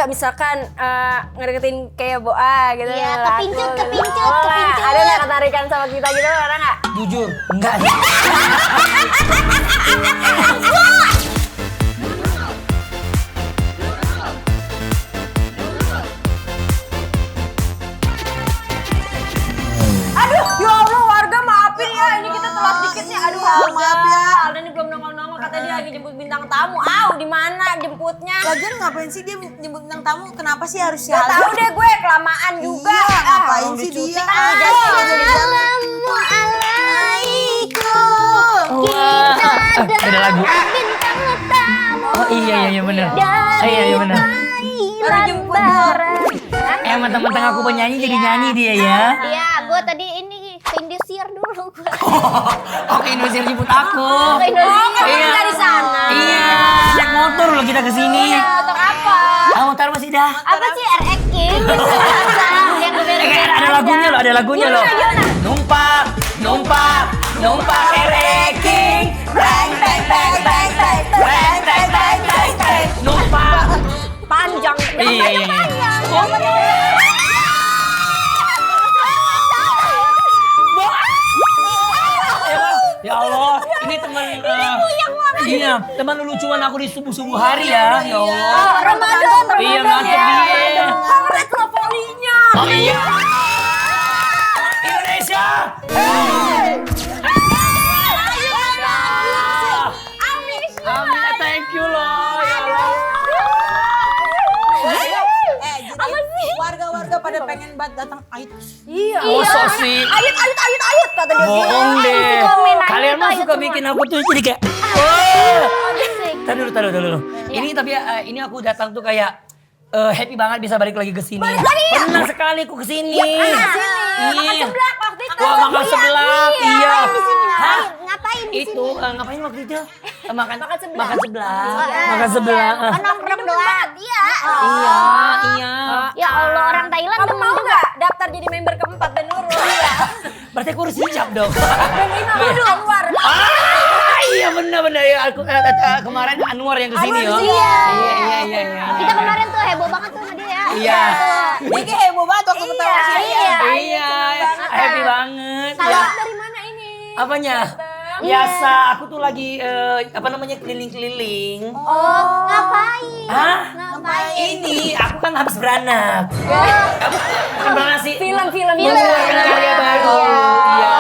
nggak misalkan ngedeketin kayak Boa gitu? Iya, laku kepincut. Ada nggak ketarikan sama kita gitu? Ada nggak? Jujur, enggak. Aduh, ya Allah warga maafin ya, ini kita telat dikit nih. Aduh, maaf ya. Alda ini belum nongol-nongol, katanya dia lagi jemput bintang tamu. Di mana jemputnya? Lagian ngapain sih dia nyebut bintang tamu? Kenapa sih harus Gak tahu deh gue, kelamaan juga. Iya, ngapain Orang sih dicuti dia? kan udah jadi. Assalamualaikum. Kita Ada lagu. bintang tamu. Oh iya benar. Dari Iya benar. Baru jemput dulu. Mentang-mentang aku penyanyi jadi nyanyi dia ya. Iya, gue tadi ini ke Indosiar dulu. Oke, Indonesia jemput aku. Ke Indosiar. Iya. Dari sana. Iya, naik motor loh kita kesini. Motor apa? Motor masih dah. Apa sih RX King? Yang Ada lagunya loh. Numpak ereking. Bang. Numpak. Panjang. Iya. Ya Allah, ini teman iya, teman lucuan aku di subuh-subuh hari ya. Ya Allah. Ramadan. Iya, mantep dia. Retropolinya. Oh iya. Indonesia. Amin, thank you loh. Ya Allah. Jadi warga-warga pada pengen banget datang Ait. Iya. Oh, so sweet. Ayut kata dia. Bohong deh. komen Kalian itu, mah itu suka semua. bikin aku tuh jadi kayak Tahan dulu. Ini tapi ini aku datang tuh kayak happy banget bisa balik lagi ke sini. Pernah sekali aku ke sini. Makan seblak waktu itu. Wah, makan seblak. Iya. Hah? Ngapain di Itu ngapain waktu itu? Makan seblak. Makan seblak. Makan seblak. Kan nongkrong doang. Iya. Iya. Ya Allah, orang Thailand Kamu demen mau juga. nggak daftar jadi member keempat dan Nurul? Iya. Berarti aku harus hijab dong. Dan ini Aduh Anwar. Iya benar ya. Aku kemarin Anwar yang kesini ya. Iya. Kita kemarin tuh heboh banget tuh sama dia ya. Iya. Dia kayak heboh banget waktu ketawa sih. Iya. Happy banget. Kalau Ya. dari mana ini? Apanya? Biasa, aku tuh lagi keliling-keliling. Oh, ngapain? Hah? Ngapain? Ini aku kan habis beranak. Bukan beranak sih. Film. Mengeluarkan karya baru. Iya.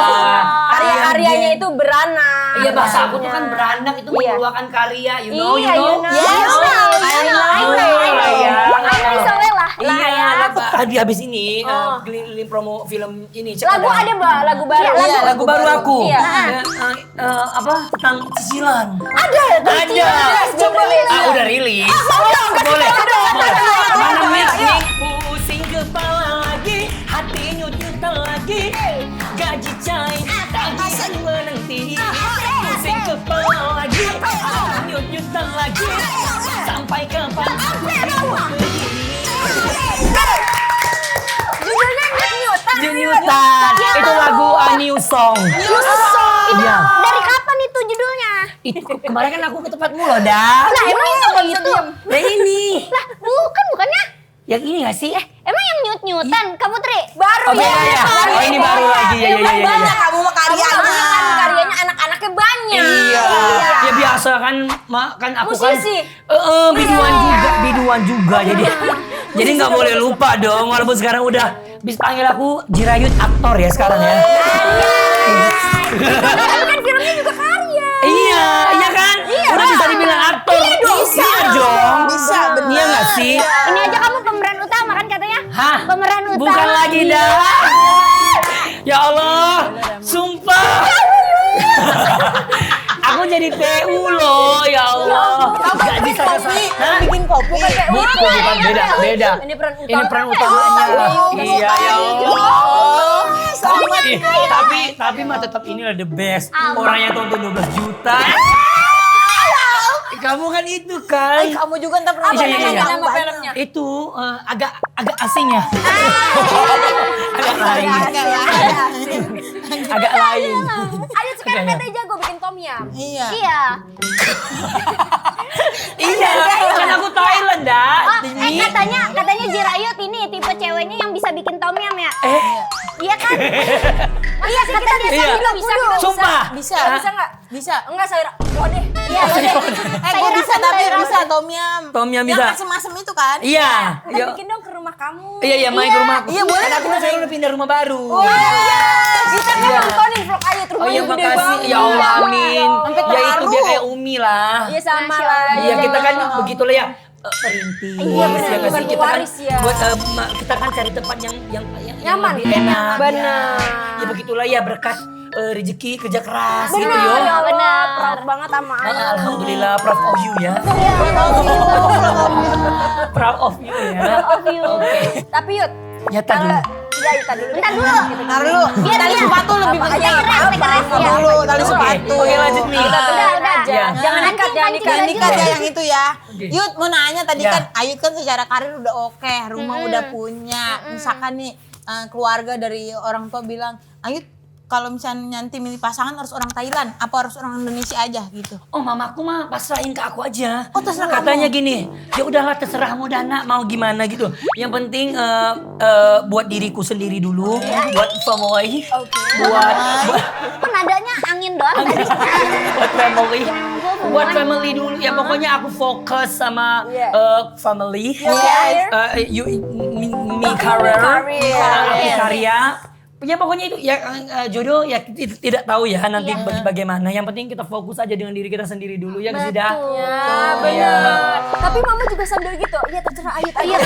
Karya-karyanya itu beranak. Iya, bahasa aku tuh kan beranak itu mengeluarkan karya, you know. Yes. Iya, habis ini keliling promo film ini. Lagu ada lagu baru. Iya, lagu baru aku. Iya. Apa tentang cicilan. Ada. Coba. Udah rilis. Boleh. Mana mic. Pusing kepala lagi, hati nyut-nyutan lagi. Gaji cair, tagihan menanti. Pusing kepala lagi, nyut-nyutan lagi. Sampai kapan aku begini? Judulnya Nyut-nyutan. Itu lagu New Song. Iya. Dari kapan itu judulnya? Itu kemarin kan aku ke tempatmu loh, dah. Lah emang itu? Nah ini. Lah bukannya? Yang ini gak sih? Emang yang nyut-nyutan, Kak Putri? baru Oh, beda ya? Oh, ini baru lagi. Iya. Banyak kamu mah karyanya. Karyanya anak-anaknya banyak. Iya. Ya biasa kan aku Musisi. kan biduan juga jadi nggak boleh lupa dong walaupun sekarang udah bisa panggil aku Jirayut aktor ya sekarang ya. Tapi kan filmnya juga karya. Iya kan? Udah bisa dibilang aktor. Bisa dong. Bisa, bener. Iya nggak sih? Ini aja kamu pemeran utama kan katanya? Hah? Pemeran utama. Bukan lagi dah. Ya Allah, sumpah. Aku jadi PU loh, ya Allah. Gak bisa Bikin kopi. bukan beda. Ini peran utamanya. Iya, ya Allah. Tapi mah tetap inilah the best. Orang yang tonton 12 juta. Kamu kan itu kan. Kamu juga ntar pernah Iya. Nama filmnya. Itu agak asing ya. Agak lain. Agak lain. Ayo sekarang katanya jago bikin tom yum. Iya. Iya. Iya, kan aku Thailand dah. Kata katanya Jirayut ini tipe ceweknya yang bisa bikin tom yum ya. Iya kan? Iya katanya Iya. saya Bisa, Sumpah. Bisa. Bisa nggak? Bisa. Enggak, sayur. Mau deh. Iya, Gue bisa tapi bisa tom yum. Tom yum Yang bisa. asem-asem itu kan? Iya. Udah bikin dong ke rumah kamu. Iya, main ke rumah aku. Iya, boleh. Tapi kan saya udah pindah rumah baru. Kita kan nontonin vlog Ayut Oh rumahnya iya, gede makasih. banget. Ya Allah, amin. Sampai Ya itu terharu. biar kayak Umi lah. Iya sama Masya lah. Allah. Iya, kita kan begitulah ya. Perintis. Iya, benar. Ya nggak sih? Bukan Kita kan pewaris, ya. buat kita kan cari tempat yang Nyaman. lebih enak. Benar. Ya begitulah ya berkat rezeki kerja keras gitu Benar, yo. ya Allah. Benar. Proud banget sama Ayut. Alhamdulillah, proud of you ya. Proud of you ya. Oke. Tapi Yud, Ya tadi. iya Yud, tadi dulu. Bentar dulu. Ntar dulu. Tali sepatu lebih penting. Biar keras, biar keras, Ntar ya. dulu, tali sepatu. Oke, lanjut nih. Udah. Ya. Jangan dekat, jangan dekat. Jangan dikat ya yang itu ya. Oke. Yud mau nanya tadi Ya. kan Ayut kan secara karir udah oke, rumah udah punya. Misalkan nih keluarga dari orang tua bilang, Ayut kalau misalnya nanti milih pasangan harus orang Thailand, apa harus orang Indonesia aja gitu. Oh, mamaku mah pasrahin ke aku aja. Oh, terserah Katanya gini, ya udahlah terserahmu Dana mau gimana gitu. Yang penting buat diriku sendiri dulu, buat family, buat Kok nadanya angin doang tadi? buat family, buat family dulu. Ya pokoknya aku fokus sama family, me career, aku karya. Ya pokoknya itu ya jodoh ya kita tidak tahu ya nanti bagaimana. Yang penting kita fokus aja dengan diri kita sendiri dulu ya nggak sih Dah? Ya, benar. Tapi mama juga sambil gitu. Iya, terserah Ayut aja.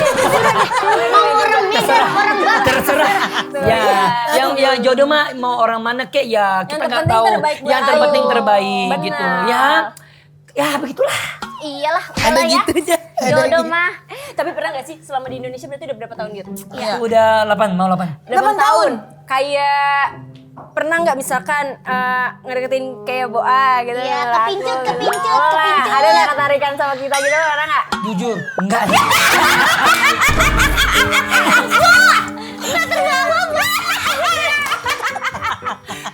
Mau orang mikir orang barat. Terserah. Ya, yang jodoh mah mau orang mana kek ya kita nggak terpenting tahu. terbaik buat Yang terpenting Ayu. terbaik Benar. gitu. Ya begitulah. Iyalah, Ada boleh ya. gitunya. Jodoh mah. Tapi pernah gak sih selama di Indonesia berarti udah berapa tahun gitu? Aku udah 8, mau 8. 8 tahun. Kayak pernah nggak misalkan ngedeketin kayak Boa gitu? Iya, laki. kepincut. Ada nggak ketarikan sama kita gitu? Ada nggak? Jujur, enggak.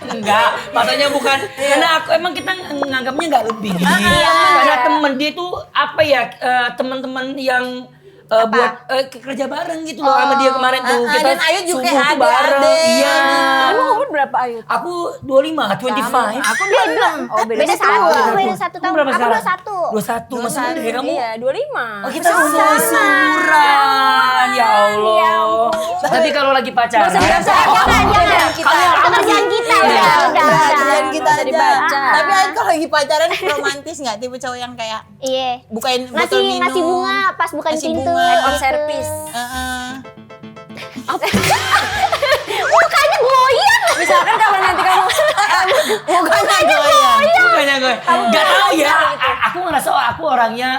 Enggak, maksudnya bukan karena aku emang kita nganggapnya nggak lebih. Karena temen dia tuh apa ya teman-teman yang buat kerja bareng gitu loh sama dia kemarin tuh. Kita dan Ayu juga subuh tuh ada, bareng. Ade. Iya. Emang umur berapa Ayu? Aku 25, 25. Aku Belum. Beda satu. Beda satu Kamu tahun. berapa Aku sekarang? 21. 21, masih muda ya kamu? Iya, 25. Oh kita umuran, ya Allah. Tapi kalau lagi pacaran, Jangan. Pekerjaan kita udah. Kerjaan kita Bisa aja. dibaca. Tapi Ayut kalau lagi pacaran romantis nggak? Tipe cowok yang kayak Iya. bukain botol minum. Ngasih bunga pas bukain Ngasih pintu. bunga. On gitu. service. Mukanya goyang. Misalkan kalau nanti kamu Bukannya goyang. bukannya gue nggak tahu ya. Aku ngerasa aku orangnya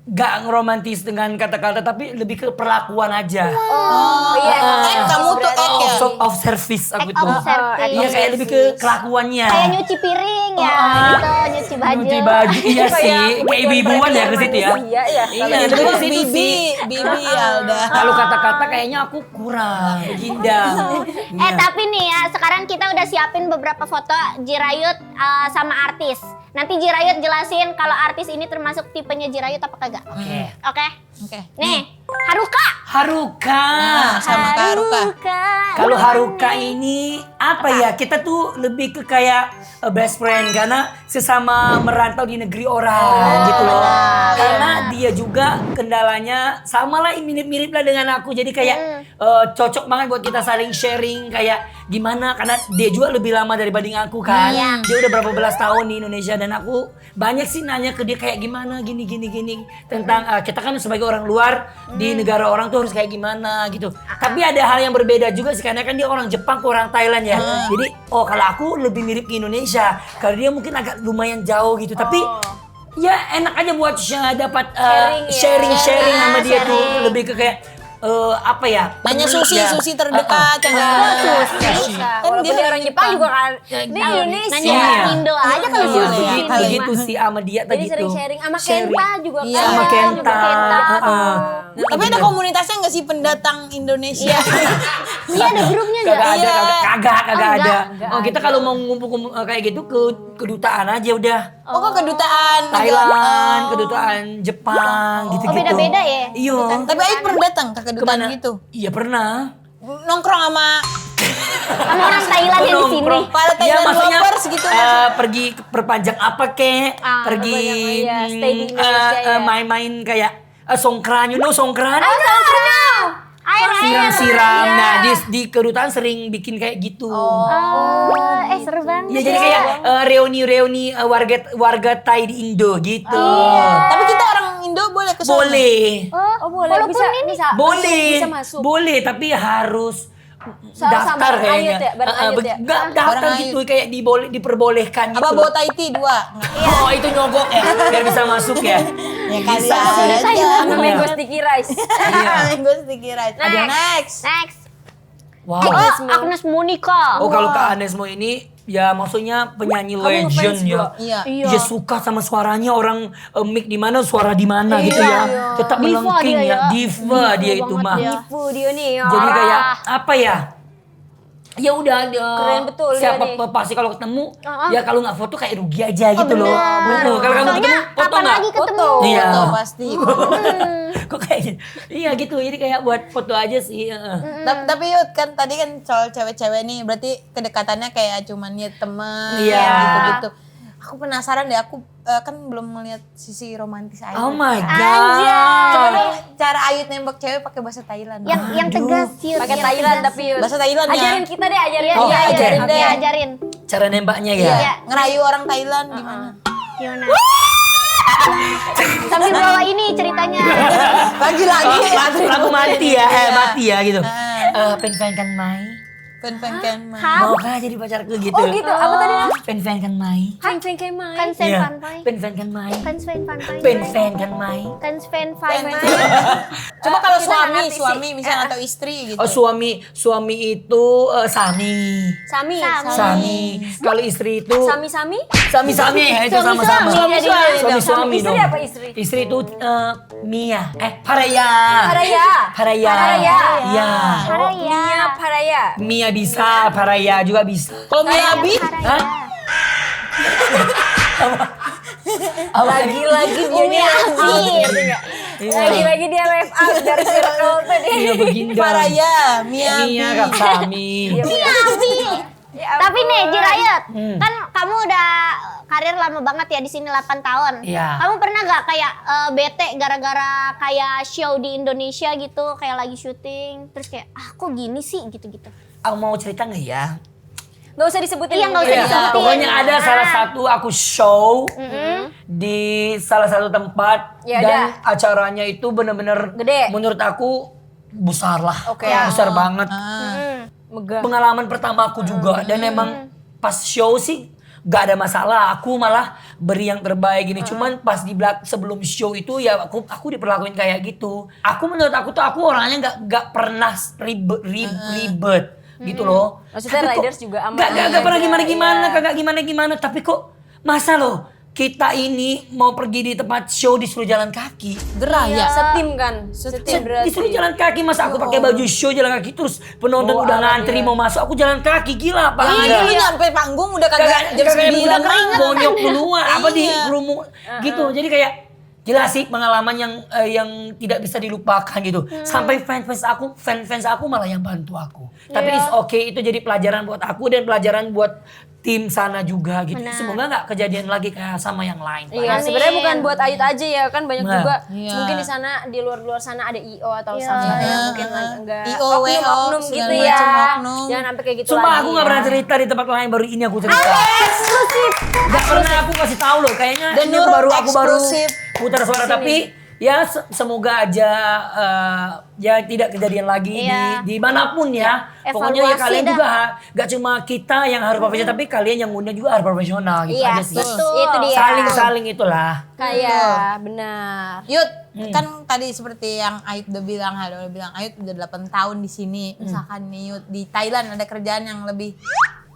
gak ngeromantis dengan kata-kata tapi lebih ke perlakuan aja. Oh iya. Kamu tuh ya. Of service aku Act itu. of service. Iya kayak lebih ke kelakuannya. Kayak nyuci piring ya, gitu, nyuci baju. Nyuci baju iya sih. Kayak ibu-ibuan ya ke situ ya. Iya, iya. Iya, lebih ke situ sih. Bibi Alda. Kalau kata-kata kayaknya aku kurang, gindang. Tapi nih ya, sekarang kita udah siapin beberapa foto Jirayut sama artis. Nanti Jirayut jelasin kalau artis ini termasuk tipenya Jirayut apa kagak. Oke. Oke? Oke. Nih, Haruka. Haruka. Sama Kak Haruka. Kalau Haruka ini apa ya? Kita tuh lebih ke kayak best friend karena sesama merantau di negeri orang gitu loh. Karena dia juga kendalanya sama lah mirip-mirip lah dengan aku. Jadi kayak cocok banget buat kita saling sharing kayak gimana karena dia juga lebih lama dibanding aku kan. Dia udah berapa belas tahun di Indonesia dan aku banyak sih nanya ke dia kayak gimana gini tentang kita kan sebagai orang luar di negara orang tuh harus kayak gimana gitu. Tapi ada hal yang berbeda juga sih karena kan dia orang Jepang ke orang Thailand ya. Jadi kalau aku lebih mirip ke Indonesia karena dia mungkin agak lumayan jauh gitu. Tapi ya enak aja buat dapat sharing sama dia tuh lebih ke kayak apa ya? Nanya temen Susi, ya. Susi terdekat yang Susah. Kan Walaupun dia dia orang Jepang juga kan. Ya, Di iya. Indonesia. Nanya Iya. Indo aja kalau Iya, Susi. begitu si sama dia Jadi tadi sering tuh. sharing sama Sharing. Kenta juga kan. Iya. Sama Kenta. Kenta. Tapi ada komunitasnya nggak sih pendatang Indonesia? Iya ada grupnya nggak? Kagak ada, Iya. kagak ada. Enggak Oh, kita kalau mau ngumpul kayak gitu ke kedutaan aja udah. Oh, ke kedutaan Thailand, kedutaan Jepang, gitu-gitu. beda-beda ya? Iya. Tapi Ayu pernah datang ke kedutaan Kemana? gitu? Iya pernah. Nongkrong sama Sama orang Thailand yang di sini. Nongkrong. Para Thailand Iya, maksudnya, lovers gitu. pergi perpanjang apa kek? Pergi iya, stay di Indonesia ya. main-main kayak songkran, songkran? Air. Siram-siram. Nah, di kedutaan sering bikin kayak gitu. Seru banget. Ya jadi kayak reuni-reuni warga Thai di Indo gitu. Tapi kita orang Indo boleh ke sana. Boleh. Oh boleh, Walaupun bisa, ini bisa. Boleh. Bisa masuk. Boleh, tapi harus Sama daftar bareng kayaknya. Ayut ya, bareng Ayut ya? Enggak, daftar Bareng gitu kayak diperbolehkan gitu. Apa loh. bawa Taiti 2? Oh, itu nyogok ya, biar bisa masuk ya. Ya kali Bisa. aja. Sama mango sticky rice. Iya. Gue sedikit aja. Ada next. Next. Wow. Agnes Monica. Oh, kalau Kak Anesmo ini ya maksudnya penyanyi Kamu legend ngefans ya. juga? Iya. Dia suka sama suaranya orang mic di mana suara di mana gitu ya. Tetap Diva melengking dia ya. ya. Diva dia itu mah. Ibu dia nih. Jadi orang. kayak apa ya? Ya udah Keren betul dia siapa nih. pasti kalau ketemu ya kalau nggak foto kayak rugi aja gitu loh. bener. Bener. Kalau kamu Soalnya ketemu foto kapan nggak? lagi ketemu? Iya. Foto pasti. Kok kayak gitu? Iya gitu. Jadi kayak buat foto aja sih. Tapi Yud kan tadi kan soal cewek-cewek nih berarti kedekatannya kayak cuman ya temen Iya. gitu-gitu. Aku penasaran deh, aku kan belum melihat sisi romantis Ayu. Oh my Coba god. dong cara Ayu nembak cewek pakai bahasa Thailand. Yang tegas sih. Pakai yang Thailand tegas. tapi Yud. Bahasa Thailand ya. Ajarin kita deh, ajarin. Iya, Oh, iya, ajarin ajarin deh. deh. Ajarin. Cara nembaknya ya. Iya, ngerayu orang Thailand gimana? Gimana? Sambil bawa ini ceritanya. Lagi-lagi. Lagu mati ya, mati ya gitu. Pen-pen kan Mai. Pen-pen kan. Mau kah jadi pacarku gitu? Oh gitu, apa tadi? Pen-pen kan Mai. Feng Feng kayak main. Kan Sven Iya. Van Pai. Pen-pen kan Mai. Kan Sven Van Pai. Pen-pen kan Mai. Kan Sven Van Pai. Coba kalau Kita nggak ngerti suami sih. misalnya atau istri gitu. Oh suami itu Sami. Sami. Sami. Kalau istri itu Sami. Sami ya itu sama-sama. Suami-suami. Suami Istri dong. apa istri? Istri itu Mia. Paraya. Paraya. Paraya. Paraya. Iya. Mia Paraya. Mia bisa, Paraya juga bisa. Kalau Miyabi, Hah? Lagi-lagi dia nih lagi-lagi dia live out dari circle tuh dia. Iya begini dong. Paraya, Miyabi. Mia Kak Sami. Tapi nih Jirayut, kan kamu udah karir lama banget ya di sini 8 tahun. Iya. Kamu pernah gak kayak bete gara-gara kayak show di Indonesia gitu, kayak lagi syuting, terus kayak kok gini sih gitu-gitu. Aku mau cerita nggak ya? Nggak usah disebutin. Iya, nggak usah Iya, disebutin. pokoknya ada salah satu aku show di salah satu tempat Ya, dan acaranya itu bener-bener Gede. menurut aku besar lah, Oke. besar banget. Megah. Pengalaman pertama aku juga dan emang pas show sih gak ada masalah, aku malah beri yang terbaik gini. Cuman pas di sebelum show itu ya aku diperlakuin kayak gitu. Aku menurut aku tuh aku orangnya gak pernah ribet gitu loh. Maksudnya Tapi kok riders juga aman. Gak pernah Iya. gimana-gimana, kagak gimana-gimana. Tapi kok masa loh kita ini mau pergi di tempat show disuruh jalan kaki. gerah ya. Setim kan? Setim berarti. Disuruh jalan kaki, masa aku pakai baju show jalan kaki terus penonton udah ngantri mau masuk, aku jalan kaki, gila apa Ini enggak? lu nyampe panggung udah kagak jam 9 udah banget. bonyok duluan apa di Iya. kerumu gitu. Jadi kayak jelas sih pengalaman yang tidak bisa dilupakan gitu. Sampai fans aku malah yang bantu aku. Tapi it's okay, itu jadi pelajaran buat aku dan pelajaran buat tim sana juga gitu. Semoga nggak kejadian lagi kayak sama yang lain. Pak. Iya, sebenarnya bukan buat Ayut aja ya kan banyak Nah. juga. Iya. Mungkin di sana di luar sana ada IO atau sama yang mungkin enggak IO, oknum segala gitu ya. macam oknum. Jangan sampai kayak gitu Sumpah lagi. aku nggak pernah cerita di tempat lain, baru ini aku cerita. Eksklusif. Gak pernah aku kasih tahu loh, kayaknya Dan ini Nurul aku baru eksklusif. putar suara tapi Ya semoga aja ya tidak kejadian lagi Iya. di manapun ya. Pokoknya ya Evaluasi kalian dah. juga gak cuma kita yang harus profesional tapi kalian yang ngundang juga harus profesional gitu Iya, aja sih. betul. Itu dia. Saling itulah. Kayak benar. Yud, kan tadi seperti yang Ayut udah bilang, Ayut udah 8 tahun di sini. Misalkan nih Yud, di Thailand ada kerjaan yang lebih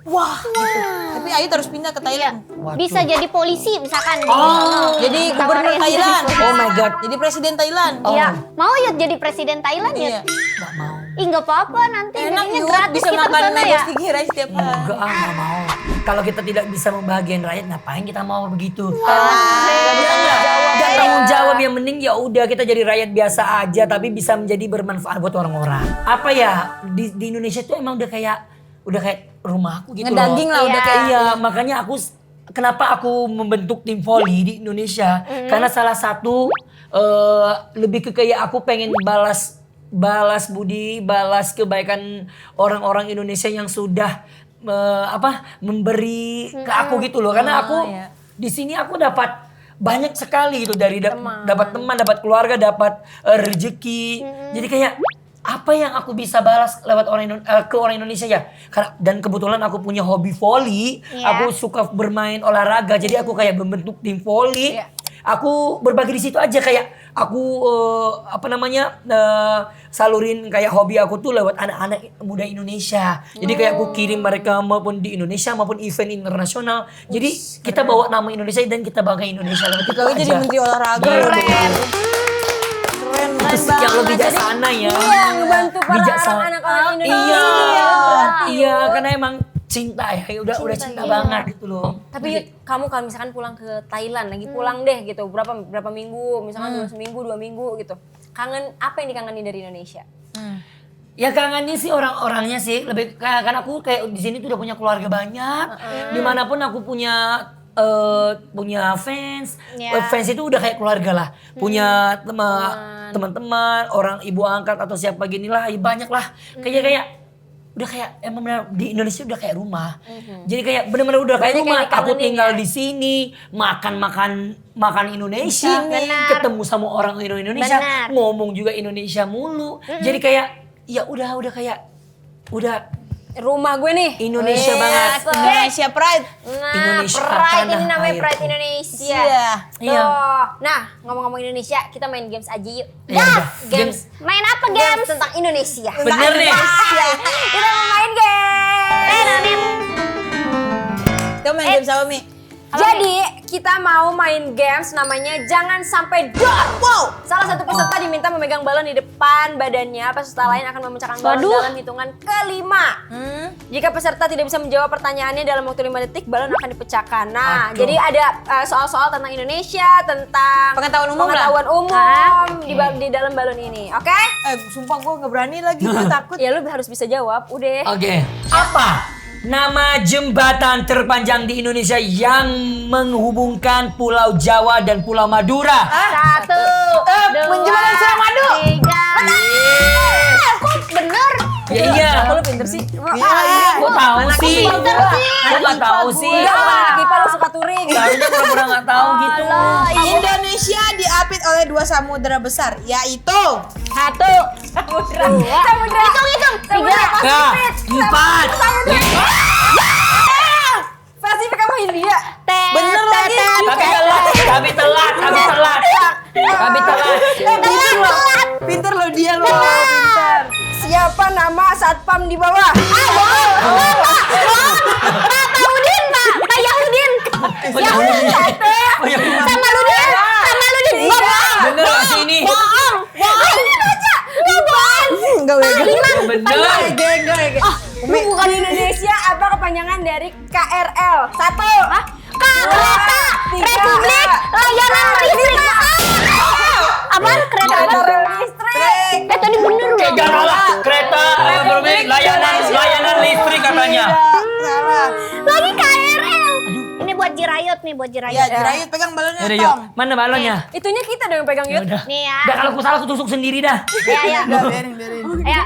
wah gitu. Tapi Ayut harus pindah ke Thailand. Waduh. Bisa jadi polisi misalkan. Jadi gubernur Tawarin. Thailand. Oh my God. Jadi presiden Thailand. Iya, mau Yud jadi presiden Thailand Iya. ya? Gak mau. Ih nggak apa-apa nanti Enak jadinya Yud, gratis bisa kita makan kesana ya. Megos 3 rice setiap hari. Enggak, gak mau. Kalau kita tidak bisa membahagiakan rakyat, ngapain kita mau begitu? Gak tanggung jawab, yang mending ya udah kita jadi rakyat biasa aja, tapi bisa menjadi bermanfaat buat orang-orang. Apa ya, di Indonesia tuh emang udah kayak rumahku gitu Ngedaging lah udah kayak. Iya, makanya kenapa aku membentuk tim volley di Indonesia? Karena salah satu lebih ke kayak aku pengen balas budi, balas kebaikan orang-orang Indonesia yang sudah memberi ke aku gitu loh. Karena aku di sini aku dapat banyak sekali gitu dari dapat teman, dapat keluarga, dapat rezeki. Jadi kayak apa yang aku bisa balas lewat ke orang Indonesia ya? Karena dan kebetulan aku punya hobi volley, aku suka bermain olahraga. Jadi aku kayak membentuk tim volley. Aku berbagi di situ aja kayak aku salurin kayak hobi aku tuh lewat anak-anak muda Indonesia. Jadi kayak aku kirim mereka maupun di Indonesia maupun event internasional. Jadi kita bawa nama Indonesia dan kita bangga Indonesia lewat itu Kau aja. jadi menteri olahraga. Keren. Keren Itu sih yang lebih bijaksana ya. Iya, ngebantu para Bijaksana. anak-anak orang Indonesia. Iya, karena emang cinta ya, udah cinta banget gitu loh. Tapi Yud, kamu kalau misalkan pulang ke Thailand, lagi pulang deh gitu, berapa minggu, misalkan 2 minggu gitu. Kangen, apa yang dikangeni dari Indonesia? Ya kangennya sih orang-orangnya sih, lebih karena aku kayak di sini tuh udah punya keluarga banyak. Dimanapun aku punya fans, fans itu udah kayak keluarga lah. Punya teman-teman, orang ibu angkat atau siapa gini lah, banyak lah. Kayak udah kayak emang benar di Indonesia udah kayak rumah. Jadi kayak benar-benar udah kayak Banyak rumah. yang Aku dikangenin tinggal ya. di sini, makan Indonesia, Benar. ketemu sama orang Indonesia, Benar. ngomong juga Indonesia mulu. Jadi kayak ya udah kayak udah Rumah gue nih. Indonesia banget. Indonesia Pride. Nah, Indonesia, Pride ini tanah namanya airku. Pride Indonesia. Iya. Iya. Tuh. Nah, ngomong-ngomong Indonesia, kita main games aja yuk. Ya udah, Games. Main apa Games games? tentang Indonesia. Bener nih. Kita mau main games. Kau main game sama Mi? Jadi, kita mau main games namanya Jangan Sampai Dor. Wow. Salah satu peserta diminta memegang balon di depan badannya. Peserta lain akan memecahkan balon dalam hitungan ke-5. Jika peserta tidak bisa menjawab pertanyaannya dalam waktu 5 detik, balon akan dipecahkan. Nah, Aduh. jadi ada soal-soal tentang Indonesia, tentang Pengetahuan umum lah. di dalam balon ini. Oke? Sumpah gue gak berani lagi, gue takut. Ya lu harus bisa jawab. Udah. Oke. Apa nama jembatan terpanjang di Indonesia yang menghubungkan Pulau Jawa dan Pulau Madura? 1, 2, Jembatan Suramadu. 3. Kok bener? Ya iya. Kok lu pinter sih? Kok tahu sih? pinter sih. Kok nggak tahu sih? Enggak, anak IPA lu suka touring. Seharusnya pura-pura nggak tahu gitu. Indonesia diapit oleh 2 samudera besar, yaitu 1. Samudra. Hitung. 3. Nah, 4. Pasifik sama India. bener lagi. Tapi telat. Pinter lo dia lo. Pinter. Siapa nama satpam di bawah? Yahudin. Bener nggak sih ini? Enggak boleh. Bener. Lu bukan Indonesia, apa kepanjangan dari KRL? 1. Kereta Republik Layanan Listrik. Apaan kereta apa? Rel listrik. Tadi bener loh. Jangan salah. Kereta Republik layanan listrik katanya. Salah. Lagi KRL. Ini buat Jirayut nih, buat Jirayut. Ya, Jirayut pegang balonnya, Yaudah, yuk. Tong. Mana balonnya? Itunya kita dong yang pegang Ya yuk. udah. Nih ya. Udah kalau aku salah aku tusuk sendiri dah. Ya. Udah, biarin. Ayo.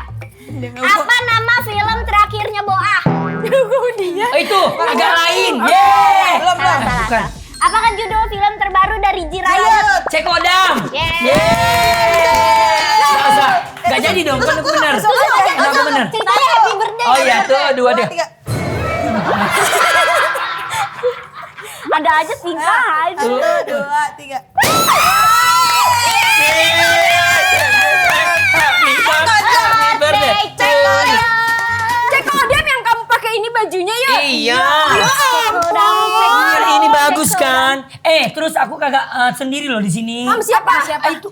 Apa nama film terakhirnya Boah? Oh, itu agak lain. Yeay. Belum. Bukan. Apakah judul film terbaru dari Jirayut? Cekodam. Yeay. dong, kan aku benar. Kan aku benar. Ceritanya happy birthday. Oh iya, tuh dua deh. 3. Ada aja tingkah aja. 1, 2, 3. Happy birthday. Cek kodam yang kamu pakai ini bajunya yuk. Iya. Ini bagus kan? Terus aku kagak sendiri loh di sini. Kamu siapa? Itu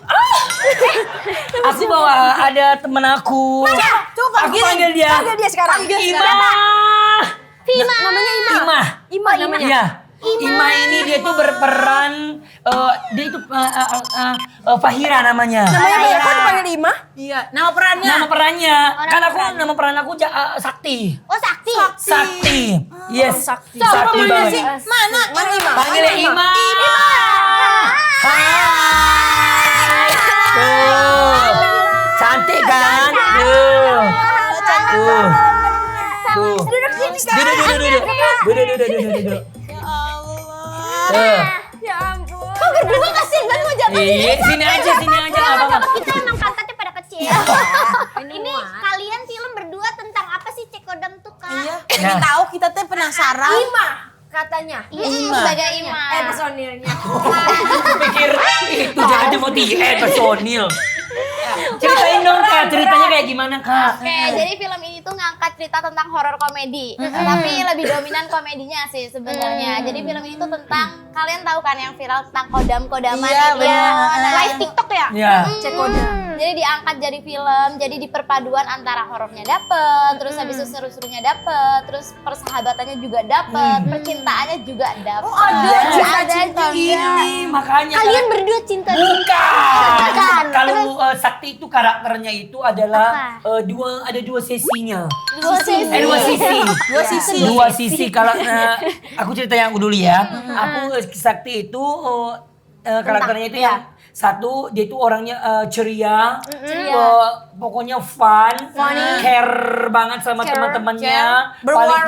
aku bawa ada temen aku. Coba Aku panggil dia. Panggil dia sekarang. Ima. Namanya Ima. Ima. Ima namanya. Iya. Ima ini dia tuh berperan dia itu Fahira namanya. Namanya Ima. Kok dipanggil Ima? Iya, nama perannya. Nama perannya. Kan aku nama peran aku Sakti. Oh Sakti. Sakti. Yes. Sakti. Sakti banget. Mana? Mana Ima? Panggilnya Ima. Hai. Tuh. Cantik kan? Tuh. Tuh. Tuh. Duduk sini. Duduk. Ya Allah. Tuh. Ya ampun. Kok berdua kasihan banget mau jatuh. Sini aja nggak apa-apa. Kita emang pantatnya pada kecil. Ini kalian film berdua tentang apa sih Cek Kodam tuh Kak? Iya, ini tahu kita teh penasaran. Ima katanya. Iya, Ima. sebagai Ima. Personilnya. Aku pikir itu jangan cuma personil. Ceritain dong Kak, ceritanya kayak gimana Kak? Oke, jadi film ini tuh ngangkat cerita tentang horor komedi, tapi lebih dominan komedinya sih sebenarnya. Jadi film ini tuh tentang kalian tahu kan yang viral tentang kodam-kodaman Iya, yang benar. live TikTok ya? Iya. Cek kodam. Jadi diangkat jadi film, jadi di perpaduan antara horornya dapet, terus habis itu seru-serunya dapet, terus persahabatannya juga dapet, percintaannya juga dapet. Oh, ada cinta-cinta. Ini makanya Kalian berdua cinta bukan. Kalau Sakti itu karakternya itu adalah ada dua sesinya. Dua sisi. Dua sisi. Kalau aku cerita yang dulu ya. Aku Sakti itu karakternya itu yang satu dia itu orangnya ceria, pokoknya fun, care banget sama teman-temannya, paling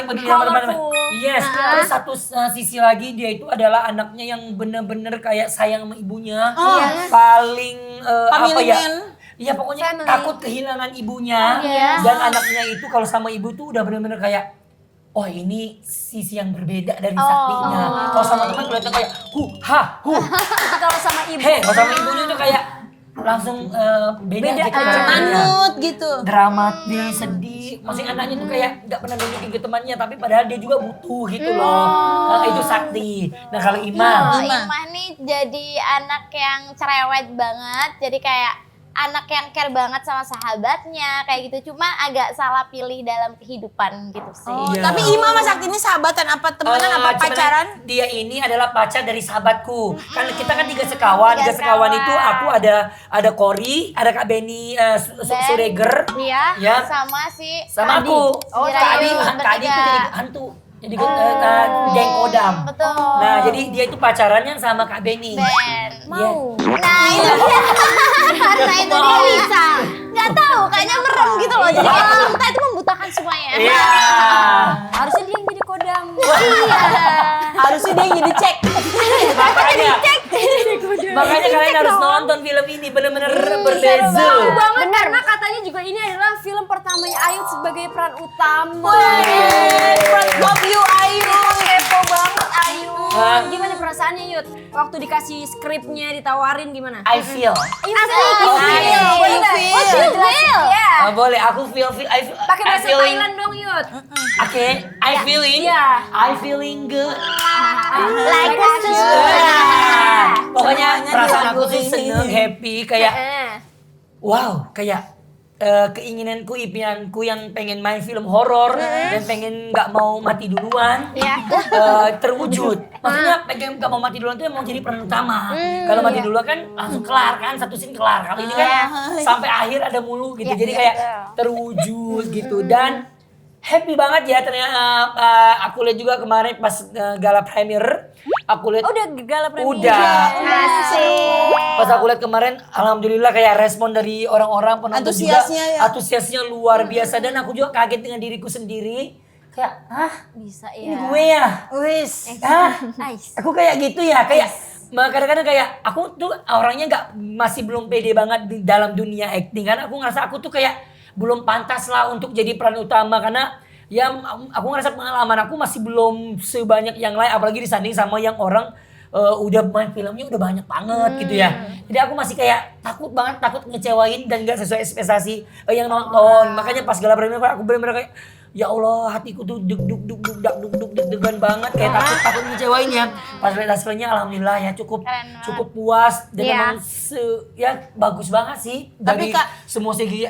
peduli sama teman-teman. Yes. Terus satu sisi lagi dia itu adalah anaknya yang bener-bener kayak sayang sama ibunya, paling apa ya? Iya pokoknya takut kehilangan ibunya dan anaknya itu kalau sama ibu tuh udah bener-bener kayak oh ini sisi yang berbeda dari Saktinya. Kalau sama teman kelihatan kayak Tapi kalau sama ibu. kalau sama ibunya tuh kayak langsung beda gitu. Manut gitu. Dramatis, sedih. Maksudnya anaknya tuh kayak nggak pernah nunjukin ke temannya, tapi padahal dia juga butuh gitu loh. Itu Sakti. Nah kalau Ima, Imah nih jadi anak yang cerewet banget, jadi kayak anak yang care banget sama sahabatnya kayak gitu, cuma agak salah pilih dalam kehidupan gitu sih. Iya. Tapi Ima sama Sakti ini sahabatan apa temenan apa cuman pacaran? Dia ini adalah pacar dari sahabatku. Kan kita kan tiga sekawan. Tiga sekawan itu aku ada Kori, ada Kak Beni Sureger. Iya, Ya. sama si Sama Adi. aku. Kak Adi Bertiga. itu jadi hantu. Jadi geng kodam. Betul. Nah, jadi dia itu pacarannya sama Kak Beni. Ben. Mau. Nah itu dia. Karena itu dia bisa. Nggak tahu, kayaknya merem gitu loh. Jadi kayak cinta itu membutakan semuanya. Iya. Harusnya dia yang jadi kodam. Harusnya dia yang jadi cek. Makanya kalian harus nonton film ini, bener-bener berbeza. Seru banget karena katanya juga ini adalah film pertamanya Ayu sebagai peran utama. Love you Ayu. Kepo banget Ayu. Hah? Gimana perasaannya Yud? Waktu dikasih skripnya ditawarin gimana? I feel. Boleh nggak? feel. Jelasin. Iya. Boleh, aku feel. Pakai bahasa Thailand dong Yud. Oke, I feeling. Iya. I feeling good. Like a Pokoknya Semuanya perasaan aku tuh dilakuin. seneng, happy, kayak Eh. wow, kayak keinginanku, impianku yang pengen main film horor dan pengen nggak mau mati duluan terwujud. Maksudnya pengen nggak mau mati duluan tuh mau jadi peran utama. Kalau mati duluan kan langsung kelar kan, satu scene kelar. Kalau ini kan sampai akhir ada mulu gitu. Jadi kayak terwujud gitu dan happy banget ya ternyata. Aku lihat juga kemarin pas gala premier. Aku lihat Udah gala premier. udah. Pas aku lihat kemarin, alhamdulillah kayak respon dari orang-orang penonton Antusiasnya juga, ya. antusiasnya luar biasa dan aku juga kaget dengan diriku sendiri. Kayak, Bisa ini ya. gue ya? Wis. Aku kayak gitu ya, kayak kadang-kadang kayak aku tuh orangnya masih belum pede banget di dalam dunia acting karena aku ngerasa aku tuh kayak belum pantas lah untuk jadi peran utama karena ya aku ngerasa pengalaman aku masih belum sebanyak yang lain apalagi disanding sama yang orang udah main filmnya udah banyak banget gitu ya. Jadi aku masih kayak takut ngecewain dan gak sesuai ekspektasi yang nonton. Makanya pas gala premier aku bener-bener kayak ya Allah hatiku tuh deg-degan banget kayak takut ngecewain ya. Pas lihat hasilnya alhamdulillah ya cukup puas dan emang ya bagus banget sih Tapi, dari Kak, semua segi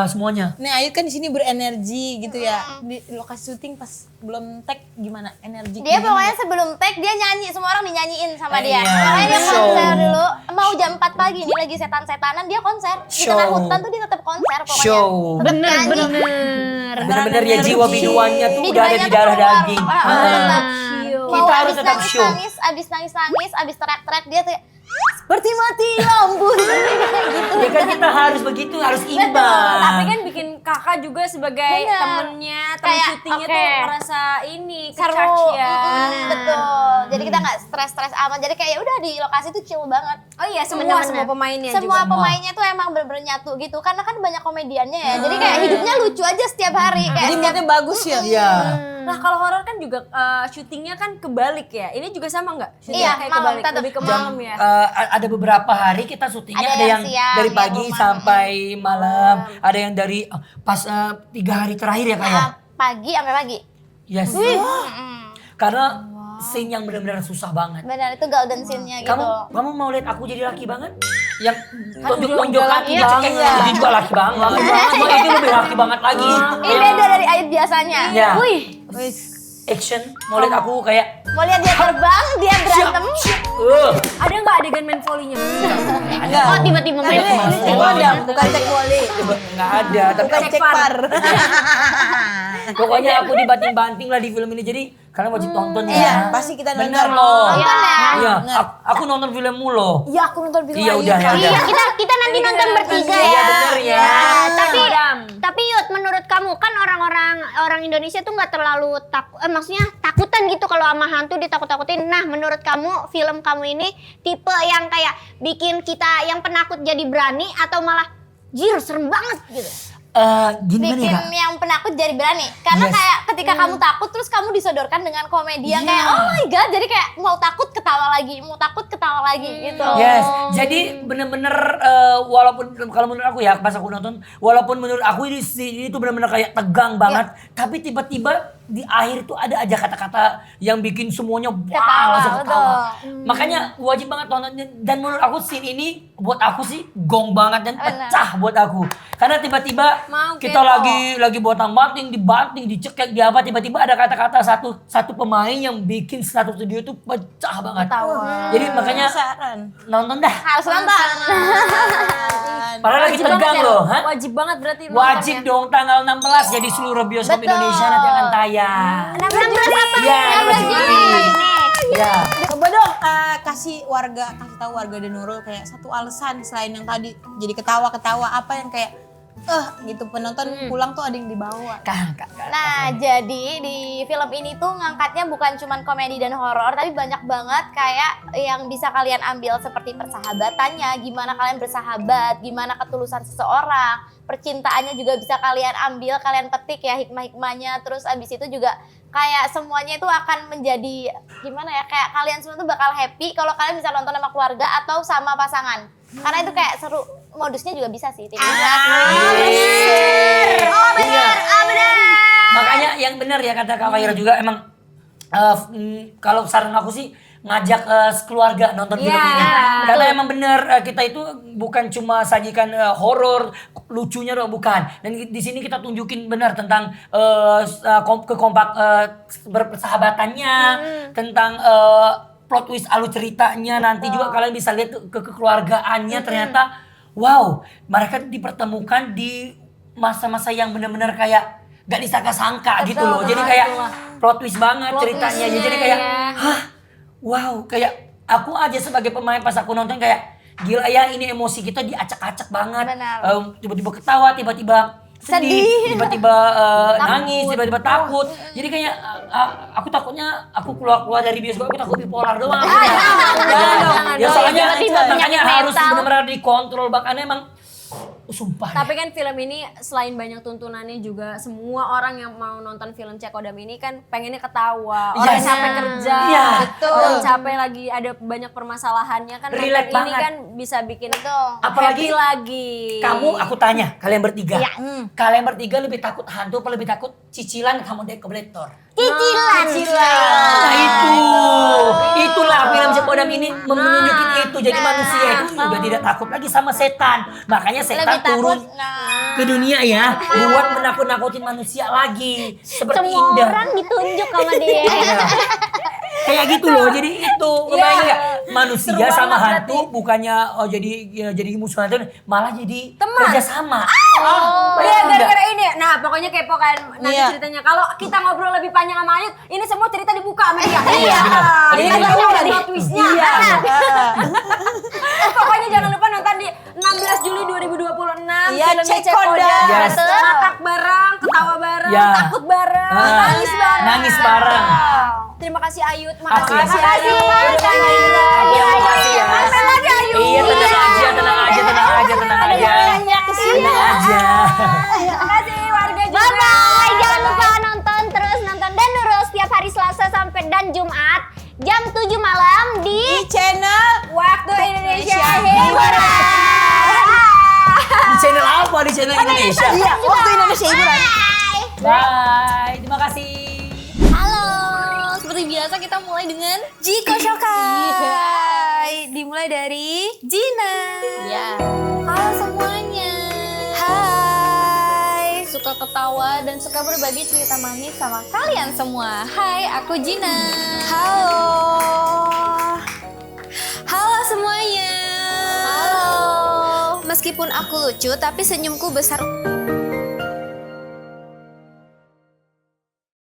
semuanya. Nih Ayu kan di sini berenergi gitu ya. Di lokasi syuting pas belum tag gimana energi? Dia pokoknya sebelum tag dia nyanyi, semua orang dinyanyiin sama dia. Iya, Makanya dia show. konser dulu. Mau jam 4 pagi nih lagi setan-setanan dia konser. Di tengah Show. hutan tuh dia tetap konser pokoknya. Show. Tetep nyanyi. Bener-bener ya jiwa biduannya tuh udah ada Videonya di tuh darah keluar. daging. Tetap. Kita Mau harus abis tetap show. abis nangis, abis teriak-teriak dia tuh seperti mati lampu gitu. Ya kan kita harus begitu, harus Betul. imbang. Tapi kan bikin kakak juga sebagai Bener. temennya, temen Kayak, syutingnya oke. tuh merasa ini Seru. kecacian. Betul. Jadi kita nggak stres-stres amat. Jadi kayak ya udah di lokasi tuh chill banget. Oh iya, semua Bener-bener. pemainnya Semua juga. pemainnya tuh emang bener-bener nyatu gitu. Karena kan banyak komediannya ya. Jadi kayak hidupnya lucu aja setiap hari. Jadi Kayak moodnya bagus ya. Iya. Nah kalau horor kan juga syutingnya kan kebalik ya. Ini juga sama nggak? Iya, Kayak malam, kebalik, tetep. lebih ke malam ya. Ada beberapa hari kita syutingnya Ada ada yang yang siang, dari yang pagi rumah. sampai malam, ada yang dari pas 3 hari terakhir ya kayak. pagi sampai pagi. Yes. Karena scene yang benar-benar susah banget. Benar itu golden scene-nya gitu. Kamu mau lihat aku jadi laki banget? Yang Kan tonjok kaki iya, cekek jadi juga laki banget. Cuma itu lebih laki banget lagi. Ini beda dari Ayut biasanya. Ya. Wih, Action, mau lihat aku kayak mau lihat dia terbang, dia berantem. Ada nggak adegan main volley-nya? Oh tiba-tiba main Mas. Cek wadam, bukan cek wali. Nggak ada, tapi Bukan cek par. pokoknya aku dibanting-banting lah di film ini. Jadi kalian wajib tonton ya. Iya, pasti kita nonton. Bener loh. Nonton ya. Iya, aku nonton filmmu loh. Iya aku nonton film Iya Ayu. udah ya Iya udah. kita nanti nonton bertiga Iya ya. bener ya. Tapi Yud, menurut kamu kan orang Indonesia tuh nggak terlalu maksudnya takutan gitu kalau sama hantu ditakut-takutin. Nah, menurut kamu film kamu ini tipe yang kayak bikin kita yang penakut jadi berani atau malah jir serem banget gitu? Gimana Bikin ya Kak? yang penakut jadi berani. Karena Yes. kayak ketika kamu takut terus kamu disodorkan dengan komedi yang Iya. kayak oh my god, jadi kayak mau takut ketawa lagi, mau takut ketawa lagi gitu. Yes, jadi bener-bener walaupun kalau menurut aku ya pas aku nonton, walaupun menurut aku ini tuh bener-bener kayak tegang banget, tapi tiba-tiba di akhir tuh ada aja kata-kata yang bikin semuanya Ketawa, langsung ketawa. betul. Makanya wajib banget tonton dan menurut aku scene ini buat aku sih gong banget dan pecah buat aku. Karena tiba-tiba Mau kita kepo. lagi botang-bating, dibanting, dicekek, di apa tiba-tiba ada kata-kata satu pemain yang bikin satu studio tuh pecah banget. Jadi makanya Penasaran. nonton dah. Harus nonton. Padahal lagi Wajib banget tegang ya? loh, ha? Wajib banget berarti Wajib nontonnya. dong tanggal 16 jadi seluruh bioskop Betul. Indonesia nanti akan tayang. 16 apa? Iya, 16 Juli. Ya. Coba dong kasih tahu warga dan Nurul kayak satu alasan selain yang tadi jadi ketawa-ketawa apa yang kayak gitu penonton pulang tuh ada yang dibawa. Kak. Nah, jadi di film ini tuh ngangkatnya bukan cuman komedi dan horor, tapi banyak banget kayak yang bisa kalian ambil seperti persahabatannya, gimana kalian bersahabat, gimana ketulusan seseorang, percintaannya juga bisa kalian ambil, kalian petik ya hikmah-hikmahnya, terus abis itu juga kayak semuanya itu akan menjadi gimana ya, kayak kalian semua tuh bakal happy kalau kalian bisa nonton sama keluarga atau sama pasangan. Karena itu kayak seru, modusnya juga bisa sih. Bener. Makanya yang benar ya kata Kak Waira juga emang kalau saran aku sih ngajak keluarga nonton film ini. Karena emang bener kita itu bukan cuma sajikan horor, lucunya doang bukan. Dan di sini kita tunjukin benar tentang berpersahabatannya, tentang plot twist alur ceritanya nanti juga kalian bisa lihat kekeluargaannya ternyata wow, mereka dipertemukan di masa-masa yang benar-benar kayak gak disangka-sangka gitu loh. Jadi kayak plot twist banget ceritanya. Jadi kayak hah, wow, kayak aku aja sebagai pemain pas aku nonton kayak gila ya ini emosi kita diacak-acak banget. Benar. Tiba-tiba ketawa, tiba-tiba sedih, tiba-tiba nangis, tiba-tiba takut. Jadi kayak aku takutnya aku keluar dari bioskop aku takut bipolar doang. harus benar-benar dikontrol bahkan emang sumpah. Tapi kan film ini selain banyak tuntunannya juga semua orang yang mau nonton film Cek Odam ini kan pengennya ketawa. Orang Yes. capek kerja, Iya. orang capek lagi ada banyak permasalahannya kan. Relate nonton ini banget. kan bisa bikin Apalagi happy lagi. Kamu, aku tanya, kalian bertiga. Iya. Kalian bertiga lebih takut hantu apa lebih takut cicilan kamu dekorator? Cicilan. Nah itulah film Cek Odam ini menunjukin itu. Jadi manusia itu udah tidak takut lagi sama setan. Makanya setan Lebih takut. turun ke dunia ya, buat menakut-nakutin manusia lagi. Seperti Semua Indah. orang ditunjuk sama dia. Iya. Kayak gitu loh, jadi itu kebayang nggak? Manusia Seru sama banget hantu bukannya jadi musuh hantu, malah jadi Teman. kerjasama. Iya gara-gara ini. Nah pokoknya kepo kan nanti Iya. ceritanya. Kalau kita ngobrol lebih panjang sama Ayut, ini semua cerita dibuka sama dia. Iya, benar. Ini Iya, kan benar. ada plot twistnya. Iya. Pokoknya jangan lupa nonton di 16 Juli 2026. Iya, filmnya Cek Cek Odam. Odam. Yes. Ngakak bareng, ketawa bareng, Ya. takut bareng, nangis bareng. Nangis bareng. Terima kasih Ayut, Aku makasih. yang makasih. Ayut. Aku yang makasih ya. Sampai lagi Ayut. Iya, tenang aja, tenang aja, tenang aja, tenang aja. Tenang aja. Makasih warga juga. Bye bye. Jangan lupa nonton dan terus setiap hari Selasa sampai dan Jumat jam 7 malam Di di channel Waktu Indonesia Hiburan. Di channel apa? Di channel Indonesia. Iya, Waktu Indonesia Hiburan. Bye. Terima kasih. Halo, seperti biasa kita mulai dengan Jiko Shokai. Dimulai dari Gina. Ya. Halo semuanya. Hai. Suka ketawa dan suka berbagi cerita manis sama kalian semua. Hai, aku Gina. Halo. Halo semuanya. Halo. Meskipun aku lucu, tapi senyumku besar.